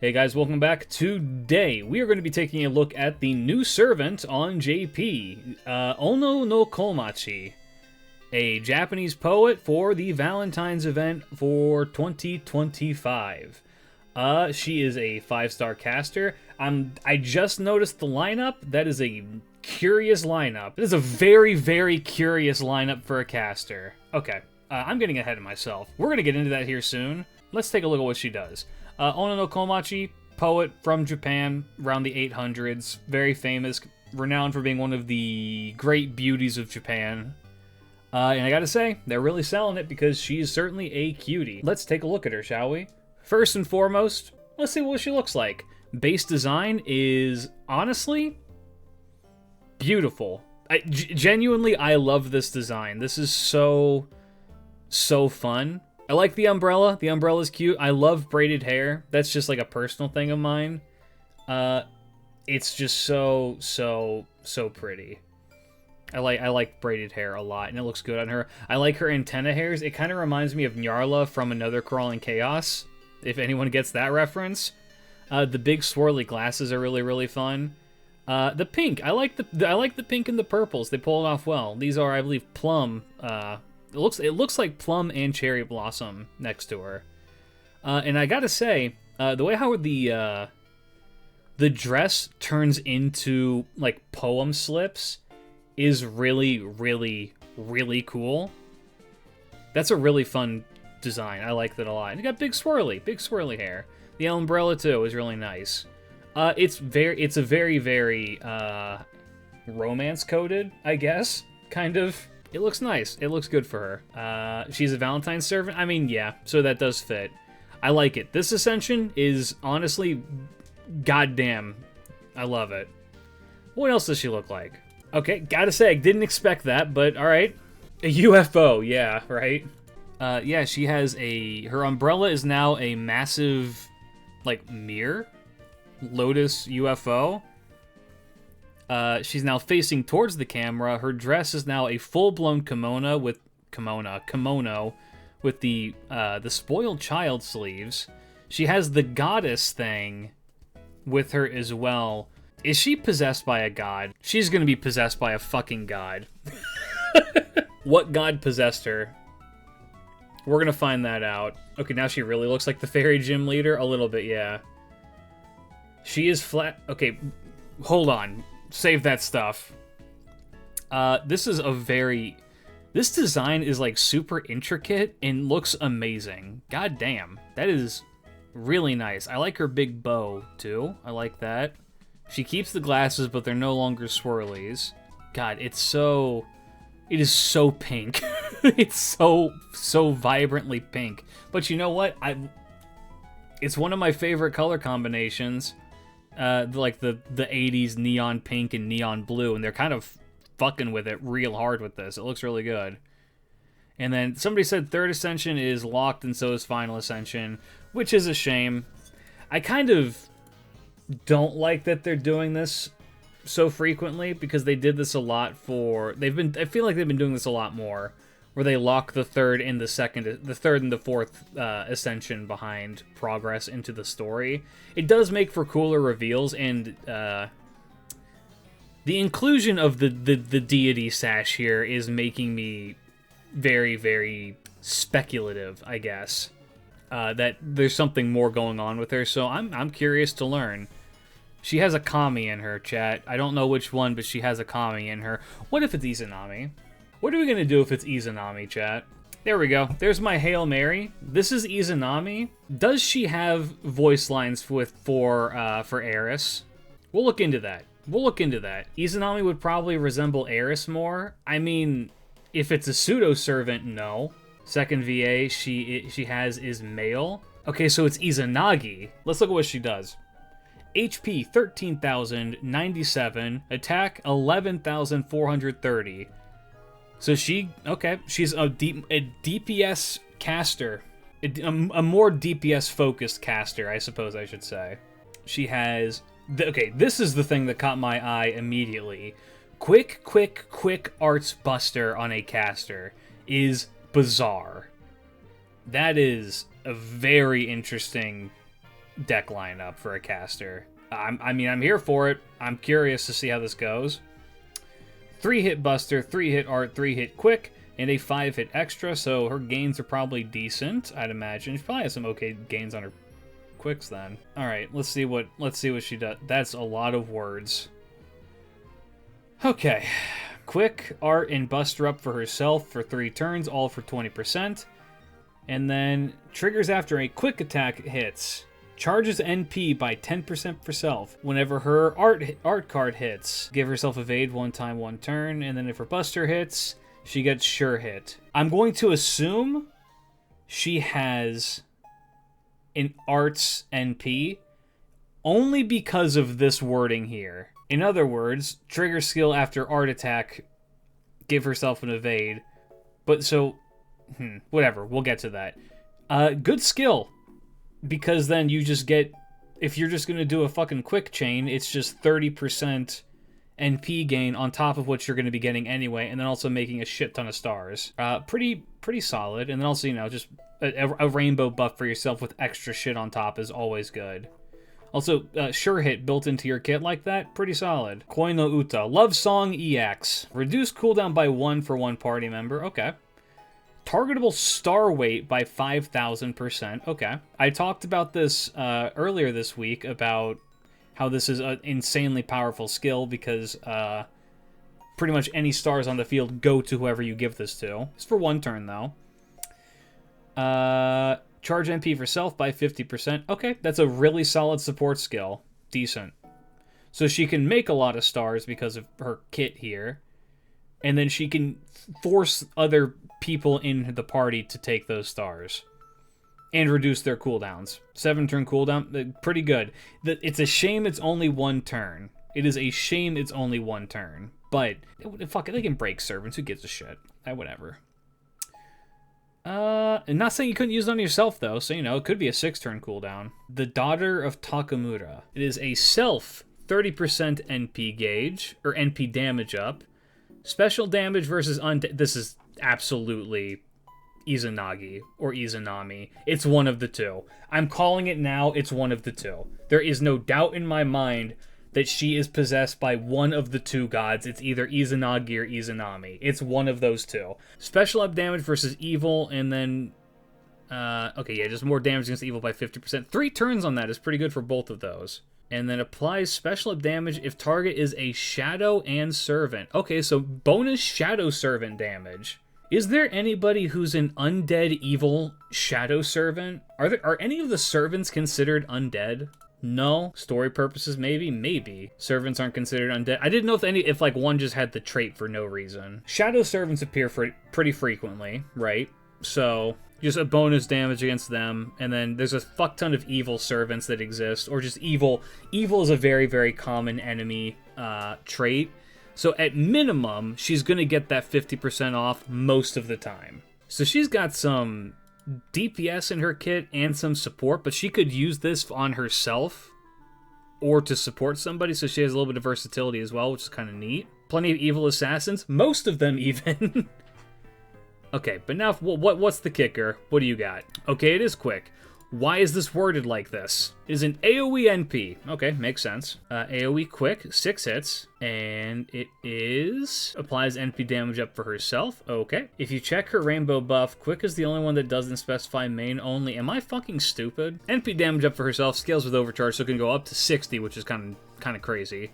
Hey guys, welcome back. Today, we are going to be taking a look at the new servant on JP, Ono no Komachi, a Japanese poet for the Valentine's event for 2025. She is a 5-star caster. I just noticed the lineup. That is a curious lineup. It is a very, very curious lineup for a caster. Okay, I'm getting ahead of myself. We're going to get into that here soon. Let's take a look at what she does. Ono no Komachi, poet from Japan, around the 800s, very famous, renowned for being one of the great beauties of Japan. And I gotta say, they're really selling it because she's certainly a cutie. Let's take a look at her, shall we? First and foremost, let's see what she looks like. Base design is, honestly, beautiful. Genuinely, I love this design. This is so fun. I like the umbrella. The umbrella's cute. I love braided hair. That's just like a personal thing of mine. It's just so pretty. I like braided hair a lot, and it looks good on her. I like her antenna hairs. It kind of reminds me of Nyarla from Another Crawling Chaos, if anyone gets that reference. The big swirly glasses are really fun. The pink. I like the pink and the purples. They pull it off well. These are, I believe, plum. It looks like plum and cherry blossom next to her. And I gotta say, the way how the dress turns into like poem slips is really cool. That's a really fun design. I like that a lot. And you got big swirly hair. The umbrella too is really nice. It's a very romance coded, I guess, kind of. It looks nice. It looks good for her. She's a Valentine's servant. I mean, yeah, so that does fit. I like it. This ascension is honestly, goddamn, I love it. What else does she look like? Okay, gotta say, I didn't expect that, but alright. A UFO, yeah, right? Yeah, she has her umbrella is now a massive, like, mirror. Lotus UFO. She's now facing towards the camera. Her dress is now a full-blown kimono with the spoiled child sleeves. She has the goddess thing with her as well. Is she possessed by a god? She's gonna be possessed by a fucking god. What god possessed her? We're gonna find that out. Okay, now she really looks like the fairy gym leader? A little bit, yeah. She is flat... Okay, hold on. Save that stuff. This design is like super intricate and looks amazing. God damn, that is really nice. I like her big bow too. I like that. She keeps the glasses, but they're no longer swirlies. God, it is so pink. It's so vibrantly pink. But you know what? It's one of my favorite color combinations. Like the 80s neon pink and neon blue, and they're kind of fucking with it real hard with this. It looks really good. And then somebody said third ascension is locked and so is final ascension, which is a shame. I kind of don't like that they're doing this so frequently, because they did this a lot I feel like they've been doing this a lot more, where they lock the third and the fourth ascension behind progress into the story. It does make for cooler reveals, and the inclusion of the deity sash here is making me very speculative, I guess, that there's something more going on with her. So I'm curious to learn. She has a kami in her, chat. I don't know which one, but she has a kami in her. What if it's Izanami? What are we gonna do if it's Izanami, chat? There we go. There's my Hail Mary. This is Izanami. Does she have voice lines for Eris? We'll look into that. Izanami would probably resemble Eris more. I mean, if it's a pseudo-servant, no. Second VA she has is male. Okay, so it's Izanagi. Let's look at what she does. HP 13,097, attack 11,430. So she's a DPS caster, a more DPS focused caster, I suppose I should say. She has, this is the thing that caught my eye immediately. Quick arts buster on a caster is bizarre. That is a very interesting deck lineup for a caster. I mean, I'm here for it. I'm curious to see how this goes. 3-hit Buster, 3-hit Art, 3-hit Quick, and a 5-hit Extra, so her gains are probably decent, I'd imagine. She probably has some okay gains on her Quicks then. Alright, let's see what she does. That's a lot of words. Okay. Quick, Art, and Buster up for herself for 3 turns, all for 20%. And then triggers after a quick attack hits. Charges NP by 10% for self. Whenever her art card hits, give herself evade 1 time, 1 turn. And then if her Buster hits, she gets sure hit. I'm going to assume she has an Arts NP only because of this wording here. In other words, trigger skill after art attack, give herself an evade. But so, whatever, we'll get to that. Good skill. Because then you just get, if you're just going to do a fucking quick chain, it's just 30% NP gain on top of what you're going to be getting anyway, and then also making a shit ton of stars. Pretty solid. And then also, you know, just a rainbow buff for yourself with extra shit on top is always good. Also, sure hit built into your kit like that, pretty solid. Koi no Uta, Love Song EX. Reduce cooldown by 1 for 1 party member, okay. Targetable star weight by 5,000%. Okay. I talked about this earlier this week about how this is an insanely powerful skill because pretty much any stars on the field go to whoever you give this to. It's for 1 turn, though. Charge MP for self by 50%. Okay, that's a really solid support skill. Decent. So she can make a lot of stars because of her kit here. And then she can force other people in the party to take those stars. And reduce their cooldowns. 7-turn cooldown, pretty good. It's a shame it's only 1 turn. It is a shame it's only 1 turn. But, fuck it, they can break servants, who gives a shit? Whatever. I'm not saying you couldn't use it on yourself, though, so, you know, it could be a 6-turn cooldown. The Daughter of Takamura. It is a self 30% NP gauge, or NP damage up. Special damage versus undead. This is absolutely Izanagi or Izanami. It's one of the two. I'm calling it now. It's one of the two. There is no doubt in my mind that she is possessed by one of the 2 gods. It's either Izanagi or Izanami. It's one of those 2. Special up damage versus evil, and then okay, yeah, just more damage against evil by 50%. 3 turns on that is pretty good for both of those. And then applies special up damage if target is a shadow and servant. Okay, so bonus shadow servant damage. Is there anybody who's an undead evil shadow servant? Are any of the servants considered undead? No. Story purposes, maybe? Maybe. Servants aren't considered undead. I didn't know if like one just had the trait for no reason. Shadow servants appear pretty frequently, right? So just a bonus damage against them, and then there's a fuck ton of evil servants that exist, or just evil. Evil is a very, very common enemy trait. So at minimum, she's going to get that 50% off most of the time. So she's got some DPS in her kit and some support, but she could use this on herself or to support somebody, so she has a little bit of versatility as well, which is kind of neat. Plenty of evil assassins, most of them even. Okay, but now what's the kicker? What do you got? Okay, it is quick. Why is this worded like this? It is an AoE NP. Okay, makes sense. AoE quick, 6 hits, and it applies NP damage up for herself. Okay. If you check her rainbow buff, quick is the only one that doesn't specify main only. Am I fucking stupid? NP damage up for herself, scales with overcharge, so it can go up to 60, which is kind of crazy.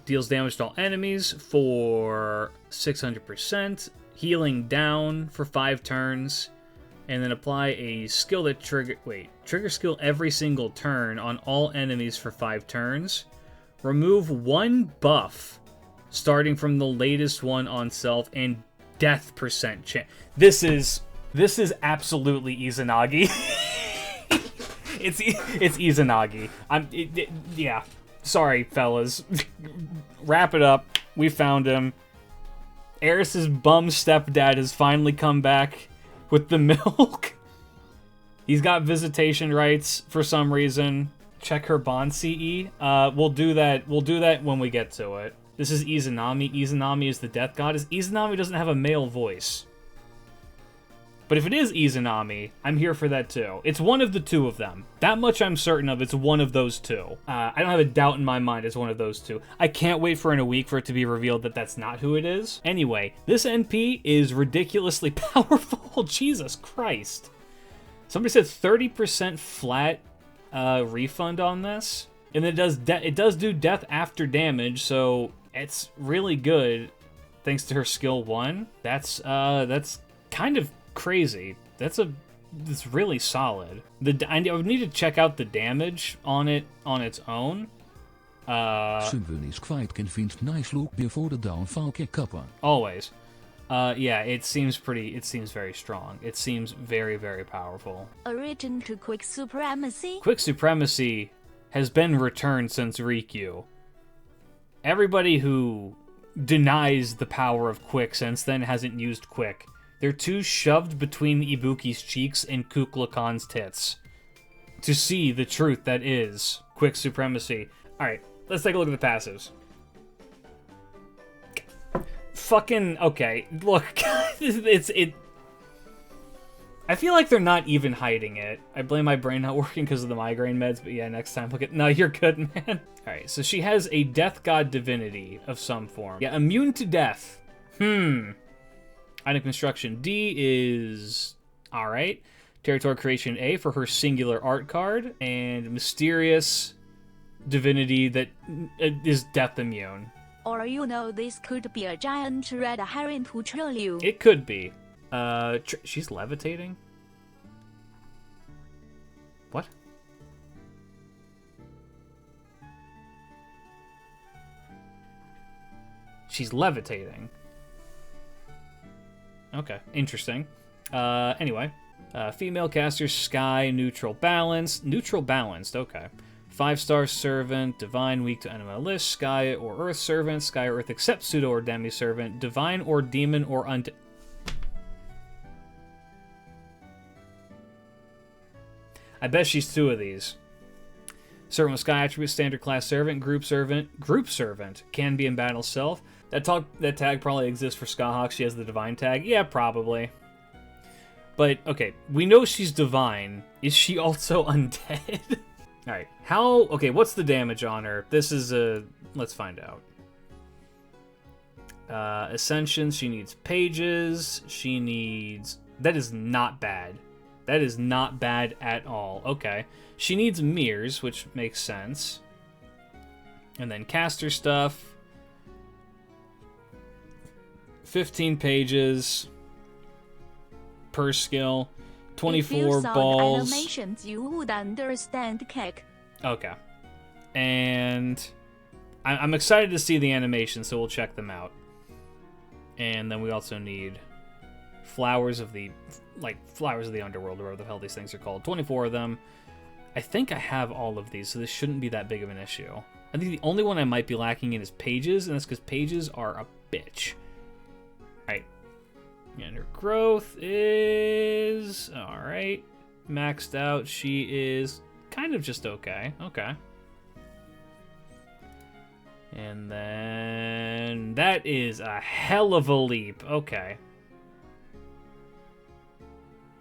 Deals damage to all enemies for 600%. Healing down for 5 turns, and then apply a skill that trigger skill every single turn on all enemies for 5 turns. Remove 1 buff starting from the latest one on self, and death percent chance. This is absolutely Izanagi. it's Izanagi. Yeah. Sorry, fellas. Wrap it up. We found him. Eris's bum stepdad has finally come back with the milk. He's got visitation rights for some reason. Check her bond CE. We'll do that when we get to it. This is Izanami. Izanami is the death goddess. Izanami doesn't have a male voice. But if it is Izanami, I'm here for that too. It's one of the two of them. That much I'm certain of. It's one of those two. I don't have a doubt in my mind it's one of those two. I can't wait for in a week for it to be revealed that that's not who it is. Anyway, this NP is ridiculously powerful. Jesus Christ. Somebody said 30% flat refund on this. And it does do death after damage, so it's really good thanks to her skill 1. That's kind of crazy. That's really solid. I would need to check out the damage on it on its own. Someone is quite convinced nice look before the downfall kappa. Always. Yeah, it seems very strong. It seems very, very powerful. A return to Quick Supremacy? Quick Supremacy has been returned since Rikyū. Everybody who denies the power of Quick since then hasn't used Quick. They're too shoved between Ibuki's cheeks and Kukla Khan's tits to see the truth that is Quick Supremacy. Alright, let's take a look at the passives. Fucking, okay, look, I feel like they're not even hiding it. I blame my brain not working because of the migraine meds, but yeah, next time look at... No, you're good, man. Alright, so she has a death god divinity of some form. Yeah, immune to death. Item construction D is... Alright. Territory creation A for her singular art card. And mysterious divinity that is death immune. Or this could be a giant red herring to troll you. It could be. She's levitating? What? She's levitating. Okay, interesting. Anyway. Female caster, Sky, neutral balanced. Neutral balanced, okay. 5-star servant, divine, weak to enemy list, Sky or Earth servant, Sky or Earth except pseudo or demi servant, divine or demon or undead. I bet she's 2 of these. Servant with Sky attribute, standard class servant, group servant, can be in battle self. That tag probably exists for Skahawk. She has the divine tag. Yeah, probably. But, okay, we know she's divine. Is she also undead? Alright, okay, what's the damage on her? This is let's find out. Ascensions, she needs pages, she needs... That is not bad. That is not bad at all. Okay. She needs mirrors, which makes sense. And then caster stuff. 15 pages per skill. 24 balls. Animations, you would understand, Cake. Okay. And I'm excited to see the animations, so we'll check them out. And then we also need flowers of the underworld, or whatever the hell these things are called. 24 of them. I think I have all of these, so this shouldn't be that big of an issue. I think the only one I might be lacking in is pages, and that's because pages are a bitch. Alright. And her growth is... Alright. Maxed out. She is kind of just okay. Okay. And then... That is a hell of a leap. Okay.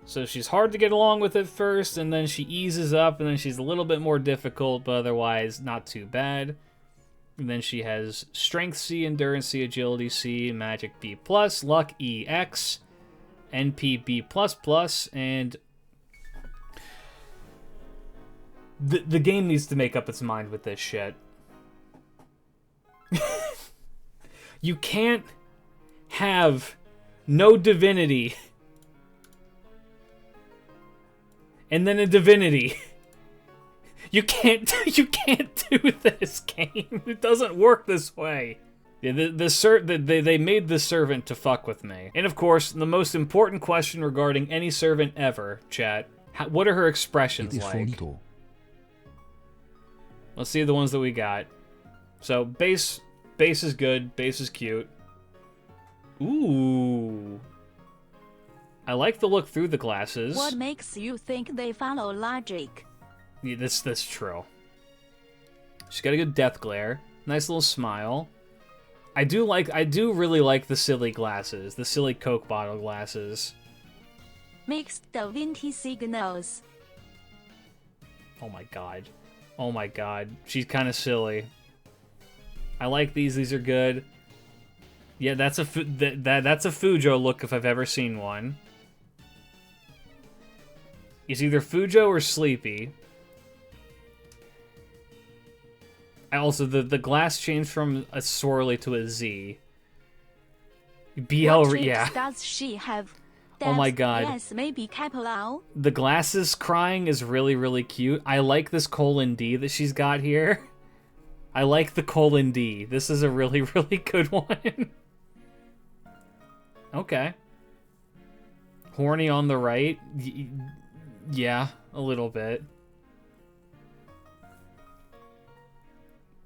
So she's hard to get along with at first, and then she eases up, and then she's a little bit more difficult, but otherwise not too bad. And then she has Strength C, Endurance C, Agility C, Magic B+, Luck EX, NP B++, and... The game needs to make up its mind with this shit. You can't have no divinity... and then a divinity. You can't do this game. It doesn't work this way. They made the servant to fuck with me. And of course, the most important question regarding any servant ever, chat. What are her expressions like? Let's see the ones that we got. So base is good. Base is cute. Ooh. I like the look through the glasses. What makes you think they follow logic? Yeah, that's true. She's got a good death glare. Nice little smile. I do really like the silly glasses. The silly Coke bottle glasses. Mixed Da Vinci signals. Oh my god. Oh my god. She's kind of silly. I like these. These are good. Yeah, that's a that's a Fujo look if I've ever seen one. It's either Fujo or Sleepy. Also, the glass changed from a swirly to a Z. BL, yeah. Does she have? Oh my god. Yes, maybe capital. The glasses crying is really, really cute. I like this colon D that she's got here. I like the colon D. This is a really, really good one. Okay. Horny on the right. Yeah, a little bit.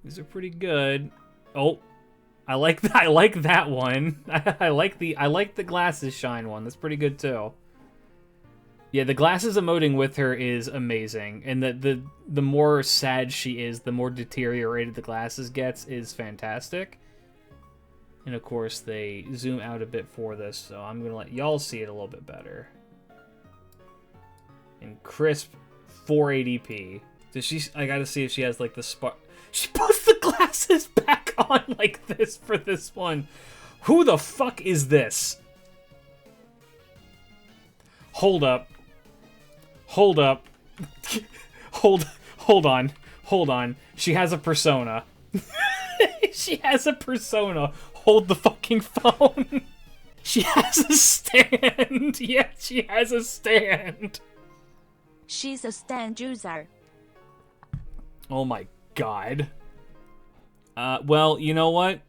These are pretty good. Oh, I like that one. I like the glasses shine one. That's pretty good too. Yeah, the glasses emoting with her is amazing, and the more sad she is, the more deteriorated the glasses gets is fantastic. And of course, they zoom out a bit for this, so I'm gonna let y'all see it a little bit better. In crisp 480p. Does she? I gotta see if she has like the spark. She puts the glasses back on like this for this one. Who the fuck is this? Hold up. Hold up. Hold on. Hold on. She has a persona. She has a persona. Hold the fucking phone. She has a stand. Yeah, she has a stand. She's a stand user. Oh my god. Well, you know what?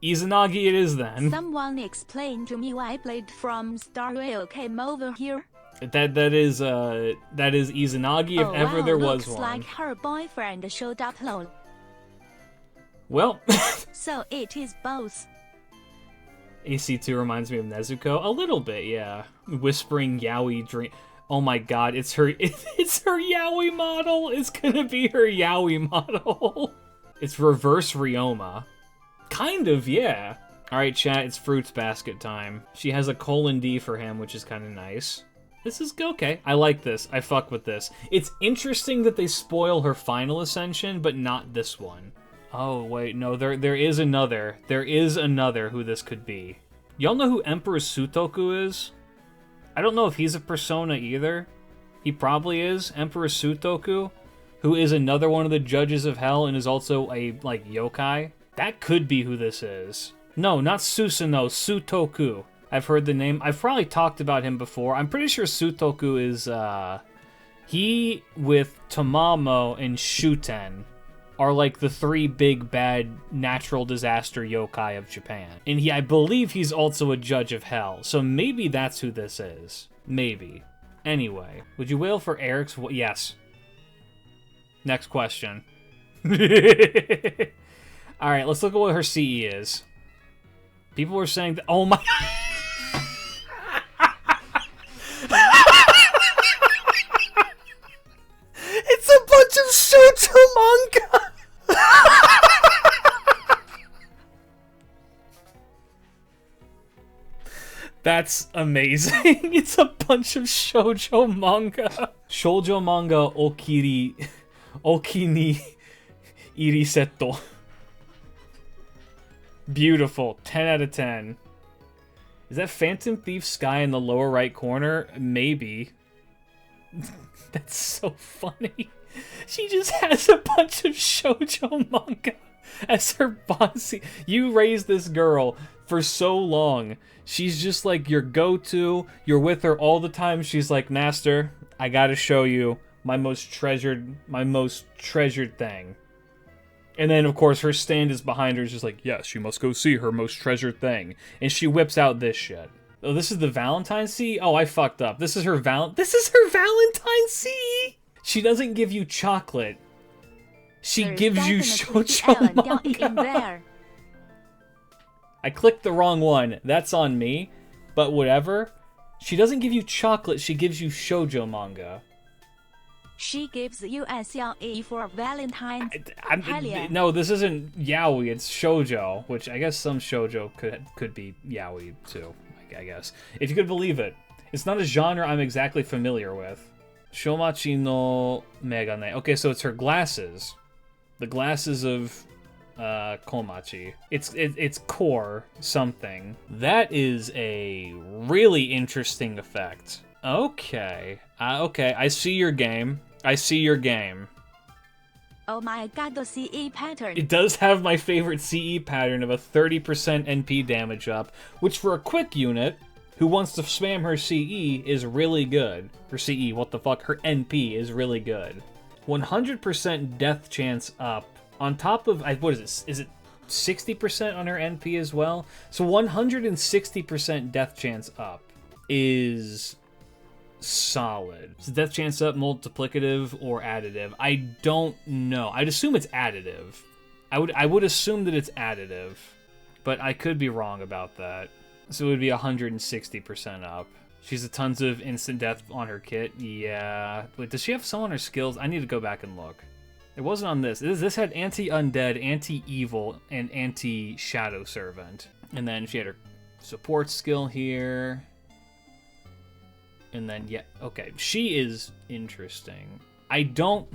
Izanagi it is then. Someone explain to me why Blade from Star Rail came over here. That is Izanagi if ever there was looks one. Like her boyfriend showed up lol. Well, so it is both. AC2 reminds me of Nezuko a little bit, yeah. Whispering yaoi dream. Oh my god, it's her yaoi model. It's gonna be her yaoi model. It's reverse Ryoma. Kind of, yeah. Alright, chat, it's Fruits Basket time. She has a colon D for him, which is kind of nice. This is okay. I like this. I fuck with this. It's interesting that they spoil her final ascension, but not this one. Oh, wait, no, there is another. There is another who this could be. Y'all know who Emperor Sutoku is? I don't know if he's a persona either. He probably is. Emperor Sutoku, who is another one of the judges of hell and is also a, like, yokai. That could be who this is. No, not Susanoo, Sutoku. I've heard the name. I've probably talked about him before. I'm pretty sure Sutoku is, he with Tamamo and Shuten are like the three big bad natural disaster yokai of Japan. And I believe he's also a judge of hell. So maybe that's who this is. Maybe. Anyway, would you wail for Eric's? Yes. Next question. All right, let's look at what her CE is. People were saying that. Oh my. It's a bunch of shoujo manga. That's amazing. It's a bunch of shoujo manga. Shoujo manga okini iriseto. Beautiful. 10 out of 10. Is that Phantom Thief Sky in the lower right corner? Maybe. That's so funny. She just has a bunch of shoujo manga as her bossy. You raised this girl for so long. She's just like your go-to. You're with her all the time. She's like, Master, I gotta show you my most treasured thing. And then, of course, her stand is behind her. It's just like, yes, you must go see her most treasured thing. And she whips out this shit. Oh, this is the Valentine C? Oh, I fucked up. This is her Valentine C! She doesn't give you chocolate. She gives you shoujo manga. I clicked the wrong one. That's on me. But whatever. She doesn't give you chocolate. She gives you shoujo manga. She gives you SLE for Valentine's. No, this isn't yaoi. It's shoujo, which I guess some shoujo could be yaoi too. I guess if you could believe it. It's not a genre I'm exactly familiar with. Shomachi no Megane. Okay, so it's her glasses. The glasses of Komachi. It's core something. That is a really interesting effect. Okay. Okay, I see your game. I see your game. Oh my god, the CE pattern. It does have my favorite CE pattern of a 30% NP damage up, which for a quick unit who wants to spam her CE is really good. Her CE, what the fuck? Her NP is really good. 100% death chance up. On top of, what is it? Is it 60% on her NP as well? So 160% death chance up is solid. Is death chance up multiplicative or additive? I don't know. I'd assume it's additive. I would assume that it's additive, but I could be wrong about that. So it would be 160% up. She has tons of instant death on her kit. Yeah. Wait, does she have some on her skills? I need to go back and look. It wasn't on this. This had anti-undead, anti-evil, and anti-shadow servant. And then she had her support skill here. And then, yeah, okay. She is interesting. I don't...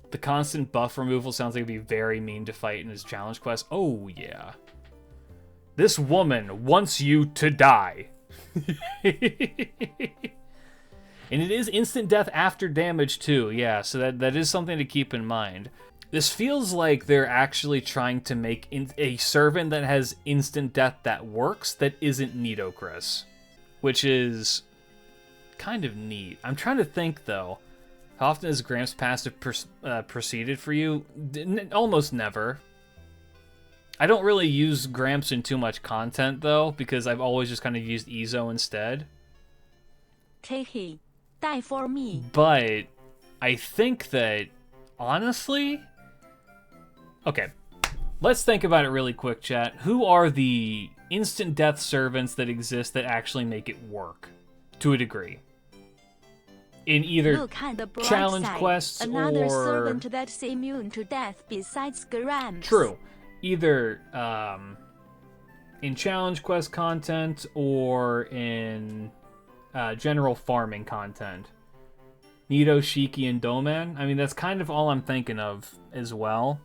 The constant buff removal sounds like it'd be very mean to fight in his challenge quest. Oh, yeah. This woman wants you to die. And it is instant death after damage, too. Yeah, so that is something to keep in mind. This feels like they're actually trying to make a servant that has instant death that works that isn't Nidocris. Which is kind of neat. I'm trying to think, though. How often has Gramps passive proceeded for you? Almost never. I don't really use Gramps in too much content, though, because I've always just kind of used Ezo instead. Keiki, die for me. But I think that, honestly... Okay, let's think about it really quick, chat. Who are the instant death servants that exist that actually make it work to a degree? In either challenge quests another or... servant that's immune to death besides Gramps. True. Either in challenge quest content or in general farming content. Nido, Shiki, and Doman. I mean, that's kind of all I'm thinking of as well.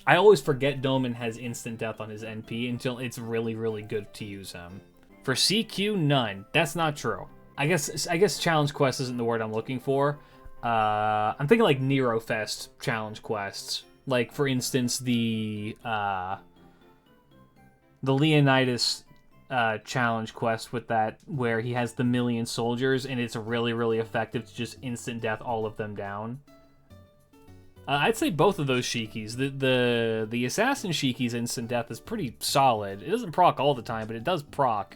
I always forget Doman has instant death on his NP until it's really, really good to use him. For CQ, none. That's not true. I guess challenge quest isn't the word I'm looking for. I'm thinking like Nero Fest challenge quests. Like, for instance, the Leonidas challenge quest with that, where he has the 1,000,000 soldiers, and it's really, really effective to just instant death all of them down. I'd say both of those Shikis. The Assassin Shiki's instant death is pretty solid. It doesn't proc all the time, but it does proc.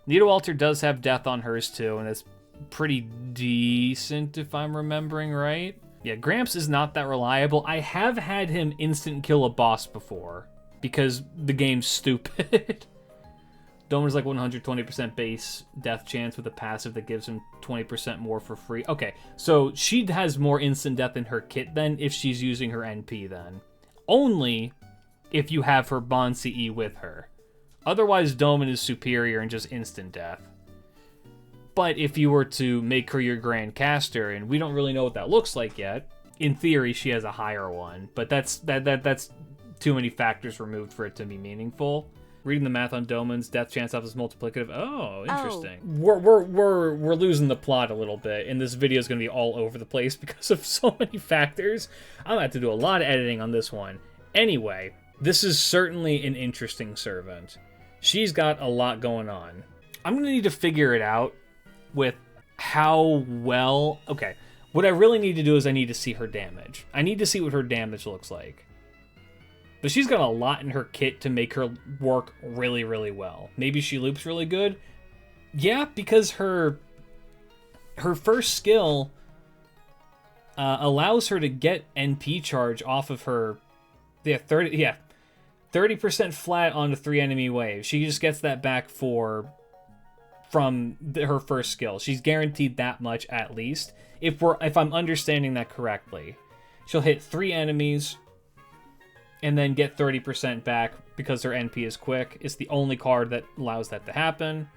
Nido Alter does have death on hers too, and it's pretty decent if I'm remembering right. Yeah, Gramps is not that reliable. I have had him instant kill a boss before, because the game's stupid. Domer's like 120% base death chance with a passive that gives him 20% more for free. Okay, so she has more instant death in her kit then if she's using her NP then. Only if you have her Bond CE with her. Otherwise, Doman is superior in just instant death. But if you were to make her your Grand Caster, and we don't really know what that looks like yet, in theory she has a higher one. But that's too many factors removed for it to be meaningful. Reading the math on Doman's death chance off is multiplicative. Oh, interesting. Oh. We're losing the plot a little bit, and this video is going to be all over the place because of so many factors. I'm going to have to do a lot of editing on this one. Anyway, this is certainly an interesting servant. She's got a lot going on. I'm going to need to figure it out with how well... Okay, what I really need to do is I need to see her damage. I need to see what her damage looks like. But she's got a lot in her kit to make her work really, really well. Maybe she loops really good. Yeah, because her first skill allows her to get NP charge off of her... 30% flat on the 3 enemy waves. She just gets that back from her first skill. She's guaranteed that much at least. If I'm understanding that correctly. She'll hit 3 enemies and then get 30% back because her NP is quick. It's the only card that allows that to happen.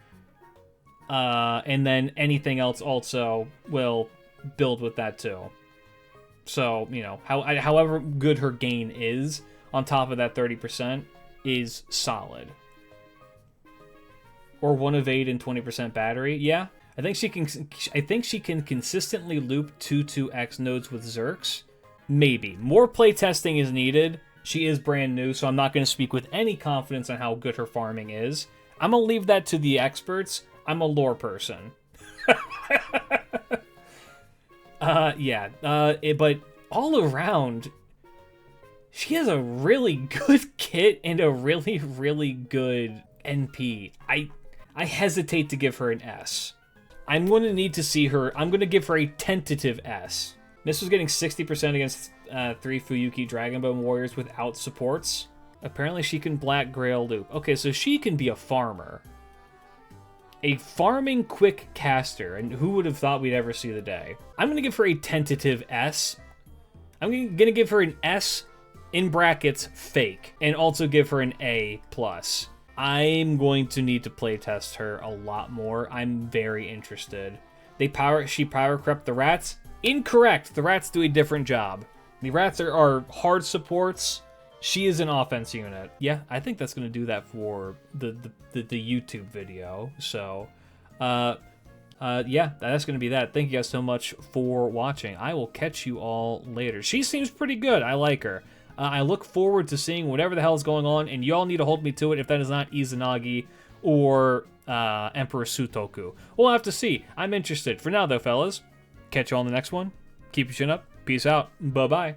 And then anything else also will build with that too. So, you know, however good her gain is on top of that 30% is solid. Or 1 of 8 and 20% battery. Yeah, I think she can consistently loop 2-2x nodes with Zerks. Maybe. More playtesting is needed. She is brand new, so I'm not going to speak with any confidence on how good her farming is. I'm going to leave that to the experts. I'm a lore person. But all around, she has a really good kit and a really, really good NP. I hesitate to give her an S. I'm going to need to see her. I'm going to give her a tentative S. This was getting 60% against 3 Fuyuki Dragonbone Warriors without supports. Apparently she can Black Grail loop. Okay, so she can be a farmer. A farming quick caster, and who would have thought we'd ever see the day? I'm going to give her a tentative S. I'm going to give her an S in brackets fake, and also give her an A+. I'm going to need to playtest her a lot more. I'm very interested. She power crept the rats? Incorrect. The rats do a different job. The rats are hard supports. She is an offense unit. Yeah, I think that's going to do that for the YouTube video. So, yeah, that's going to be that. Thank you guys so much for watching. I will catch you all later. She seems pretty good. I like her. I look forward to seeing whatever the hell is going on, and y'all need to hold me to it if that is not Izanagi or Emperor Sutoku. We'll have to see. I'm interested. For now, though, fellas, catch you all in the next one. Keep your chin up. Peace out. Bye-bye.